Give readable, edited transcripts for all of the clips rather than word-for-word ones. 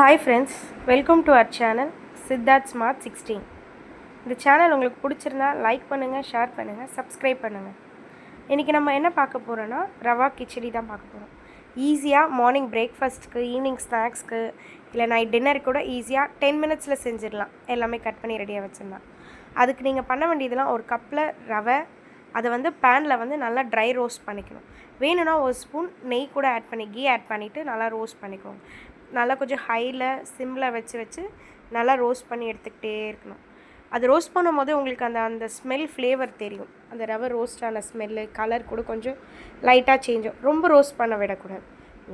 Hi friends, welcome to our channel Siddharth Smart 16. இந்த channel உங்களுக்கு பிடிச்சிருந்தா லைக் பண்ணுங்கள், ஷேர் பண்ணுங்கள், சப்ஸ்கிரைப் பண்ணுங்கள். இன்றைக்கி நம்ம என்ன பார்க்க போகிறோன்னா ரவா கிச்சடி தான் பார்க்க போகிறோம். ஈஸியாக மார்னிங் பிரேக்ஃபாஸ்ட்டுக்கு, ஈவினிங் ஸ்நாக்ஸ்க்கு, இல்லை நைட் டின்னருக்கு கூட ஈஸியாக 10 மினிட்ஸில் செஞ்சிடலாம். எல்லாமே கட் பண்ணி ரெடியாக வச்சிடலாம். அதுக்கு நீங்கள் பண்ண வேண்டியதெல்லாம் ஒரு கப்பில் ரவை, அதை வந்து பேனில் நல்லா ட்ரை ரோஸ்ட் பண்ணிக்கணும். வேணும்னா ஒரு ஸ்பூன் நெய் கூட ஆட் பண்ணி கீ ஆட் பண்ணிவிட்டு நல்லா ரோஸ்ட் பண்ணிக்கோங்க. நல்லா கொஞ்சம் ஹையில் சிம்மில் வச்சு நல்லா ரோஸ்ட் பண்ணி எடுத்துக்கிட்டே இருக்கணும். அது ரோஸ்ட் பண்ணும்போது உங்களுக்கு அந்த ஸ்மெல் ஃப்ளேவர் தெரியும். அந்த ரவை ரோஸ்டான ஸ்மெல்லு, கலர் கூட கொஞ்சம் லைட்டாக சேஞ்ச் ஆகும். ரொம்ப ரோஸ்ட் பண்ண விடக்கூடாது.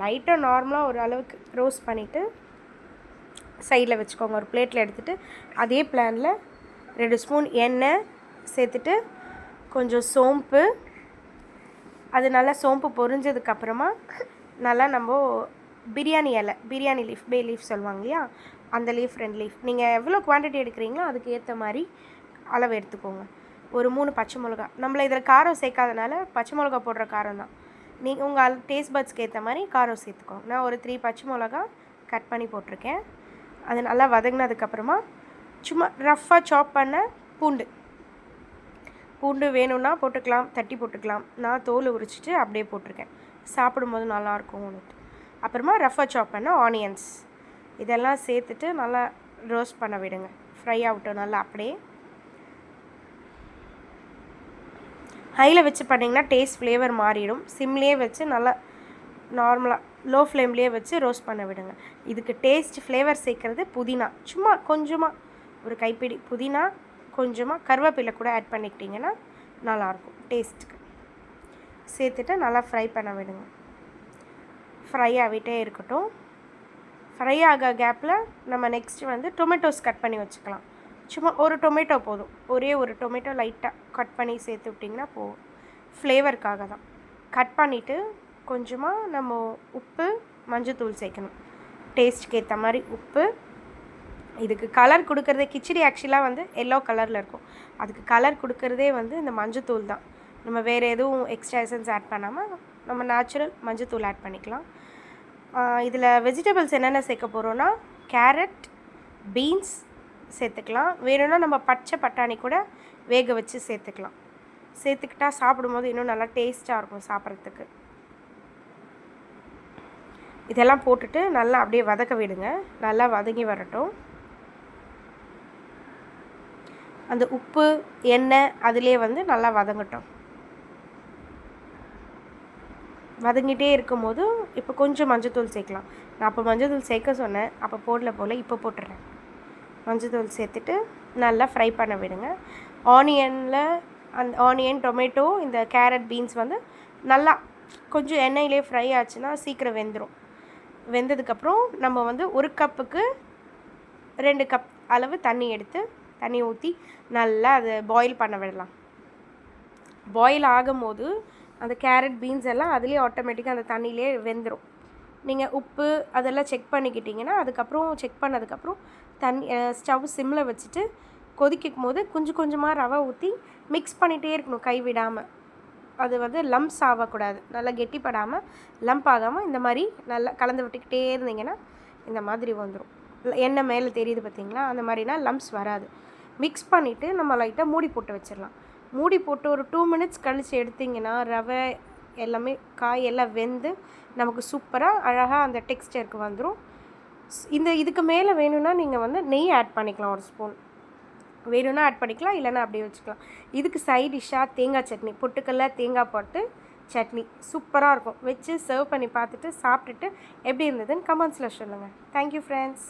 லைட்டாக நார்மலாக ஒரு அளவுக்கு ரோஸ்ட் பண்ணிவிட்டு சைடில் வச்சுக்கோங்க. ஒரு பிளேட்டில் எடுத்துகிட்டு அதே பேனில் 2 ஸ்பூன் எண்ணெய் சேர்த்துட்டு கொஞ்சம் சோம்பு, அது நல்லா சோம்பு பொரிஞ்சதுக்கப்புறமா நல்லா நம்ம பிரியாணி இலை, பிரியாணி லீஃப், பே லீஃப் சொல்லுவாங்க இல்லையா, அந்த லீஃப் 2 லீஃப் நீங்கள் எவ்வளோ குவான்டிட்டி எடுக்கிறீங்களோ அதுக்கு ஏற்ற மாதிரி அளவு எடுத்துக்கோங்க. ஒரு 3 பச்சை மிளகா. நம்மளை இதில் காரம் சேர்க்காதனால பச்சை மிளகா போடுற காரம் தான். நீங்கள் உங்கள் டேஸ்ட் பட்ஸ்க்கு ஏற்ற மாதிரி காரம் சேர்த்துக்கோங்க. நான் ஒரு 3 பச்சை மிளகா கட் பண்ணி போட்டிருக்கேன். அது நல்லா வதங்கினதுக்கப்புறமா சும்மா ரஃப்பாக சாப் பண்ண பூண்டு வேணும்னா போட்டுக்கலாம், தட்டி போட்டுக்கலாம். நான் தோல் உரிச்சிட்டு அப்படியே போட்டிருக்கேன். சாப்பிடும்போது நல்லாயிருக்கும் உனக்கு. அப்புறமா ரஃப்பாக சாப் பண்ண ஆனியன்ஸ், இதெல்லாம் சேர்த்துட்டு நல்லா ரோஸ்ட் பண்ண விடுங்க. ஃப்ரை ஆகட்டும் நல்லா. அப்படியே ஹையில் வச்சு பண்ணிங்கன்னா டேஸ்ட் ஃப்ளேவர் மாறிடும். சிம்லேயே வச்சு நல்லா நார்மலாக லோ ஃப்ளேம்லேயே வச்சு ரோஸ்ட் பண்ண விடுங்க. இதுக்கு டேஸ்ட் ஃப்ளேவர் சேர்க்குறது புதினா, சும்மா கொஞ்சமாக ஒரு கைப்பிடி புதினா, கொஞ்சமாக கருவேப்பிலை கூட ஆட் பண்ணிக்கிட்டிங்கன்னா நல்லாயிருக்கும் டேஸ்ட்டுக்கு. சேர்த்துட்டு நல்லா ஃப்ரை பண்ண விடுங்க. ஃப்ரை ஆகிட்டே இருக்கட்டும். ஃப்ரை ஆக கேப்பில் நம்ம நெக்ஸ்ட்டு வந்து டொமேட்டோஸ் கட் பண்ணி வச்சுக்கலாம். சும்மா ஒரு டொமேட்டோ போதும். ஒரே ஒரு டொமேட்டோ லைட்டாக கட் பண்ணி சேர்த்து விட்டிங்கன்னா போதும். ஃப்ளேவருக்காக தான். கட் பண்ணிவிட்டு கொஞ்சமாக நம்ம உப்பு, மஞ்சத்தூள் சேர்க்கணும். டேஸ்ட்டுக்கு ஏற்ற மாதிரி உப்பு. இதுக்கு கலர் கொடுக்குறதே, கிச்சடி ஆக்சுவலாக வந்து எல்லோ கலரில் இருக்கும். அதுக்கு கலர் கொடுக்குறதே வந்து இந்த மஞ்சத்தூள் தான். நம்ம வேறு எதுவும் எக்ஸ்ட்ரா எசன்ஸ் ஆட் பண்ணாமல் நம்ம நேச்சுரல் மஞ்சத்தூள் ஆட் பண்ணிக்கலாம். இதில் வெஜிடபிள்ஸ் என்னென்ன சேர்க்க போகிறோன்னா கேரட், பீன்ஸ் சேர்த்துக்கலாம். வேணும்னா நம்ம பச்சை பட்டாணி கூட வேக வச்சு சேர்த்துக்கலாம். சேர்த்துக்கிட்டால் சாப்பிடும்போது இன்னும் நல்லா டேஸ்ட்டாக இருக்கும் சாப்பிட்றதுக்கு. இதெல்லாம் போட்டுட்டு நல்லா அப்படியே வதக்க விடுங்க. நல்லா வதங்கி வரட்டும். அந்த உப்பு, எண்ணெய் அதிலே வந்து நல்லா வதங்கட்டும். வதங்கிட்டே இருக்கும்போது இப்போ கொஞ்சம் மஞ்சத்தூள் சேர்க்கலாம். நான் அப்போ மஞ்சத்தூள் சேர்க்க சொன்னேன், அப்போ போடல போல், இப்போ போட்டுடுறேன். மஞ்சத்தூள் சேர்த்துட்டு நல்லா ஃப்ரை பண்ண விடுங்க. ஆனியனில் அந்த ஆனியன், டொமேட்டோ, இந்த கேரட், பீன்ஸ் வந்து நல்லா கொஞ்சம் எண்ணெயிலே ஃப்ரை ஆச்சுன்னா சீக்கிரம் வெந்துடும். வெந்ததுக்கப்புறம் நம்ம வந்து 1 கப்புக்கு 2 கப் அளவு தண்ணி ஊற்றி நல்லா அதை பாயில் பண்ண விடலாம். பாயில் ஆகும்போது அந்த கேரட், பீன்ஸ் எல்லாம் அதுலேயே ஆட்டோமேட்டிக்காக அந்த தண்ணியிலே வெந்துடும். நீங்கள் உப்பு அதெல்லாம் செக் பண்ணிக்கிட்டிங்கன்னா அதுக்கப்புறம் செக் பண்ணதுக்கப்புறம் ஸ்டவ் சிம்மில் வச்சுட்டு கொதிக்கும் போது கொஞ்சம் கொஞ்சமாக ரவை ஊற்றி மிக்ஸ் பண்ணிகிட்டே இருக்கணும், கை விடாமல். அது வந்து லம்ப்ஸ் ஆகக்கூடாது. நல்லா கெட்டிப்படாமல், லம்ப் ஆகாமல் இந்த மாதிரி நல்லா கலந்து விட்டுக்கிட்டே இருந்தீங்கன்னா இந்த மாதிரி வந்துடும். எண்ணெய் மேலே தெரியுது பார்த்தீங்களா, அந்த மாதிரினா லம்ப்ஸ் வராது. மிக்ஸ் பண்ணிவிட்டு நம்ம லைட்டாக மூடி போட்டு வச்சிடலாம். மூடி போட்டு ஒரு 2 மினிட்ஸ் கழித்து எடுத்திங்கன்னா ரவை எல்லாமே, காய் எல்லாம் வெந்து நமக்கு சூப்பராக அழகாக அந்த டெக்ஸ்டருக்கு வந்துடும். இதுக்கு மேலே வேணும்னா நீங்கள் வந்து நெய் ஆட் பண்ணிக்கலாம். 1 ஸ்பூன் வேணும்னா ஆட் பண்ணிக்கலாம், இல்லைன்னா அப்படியே வச்சுக்கலாம். இதுக்கு சைட் டிஷ்ஷாக தேங்காய் சட்னி, பொட்டுக்கல்ல தேங்காய் போட்டு சட்னி சூப்பராக இருக்கும். வச்சு சர்வ் பண்ணி பார்த்துட்டு சாப்பிட்டுட்டு எப்படி இருந்ததுன்னு கமெண்ட்ஸில் சொல்லுங்கள். Thank you friends.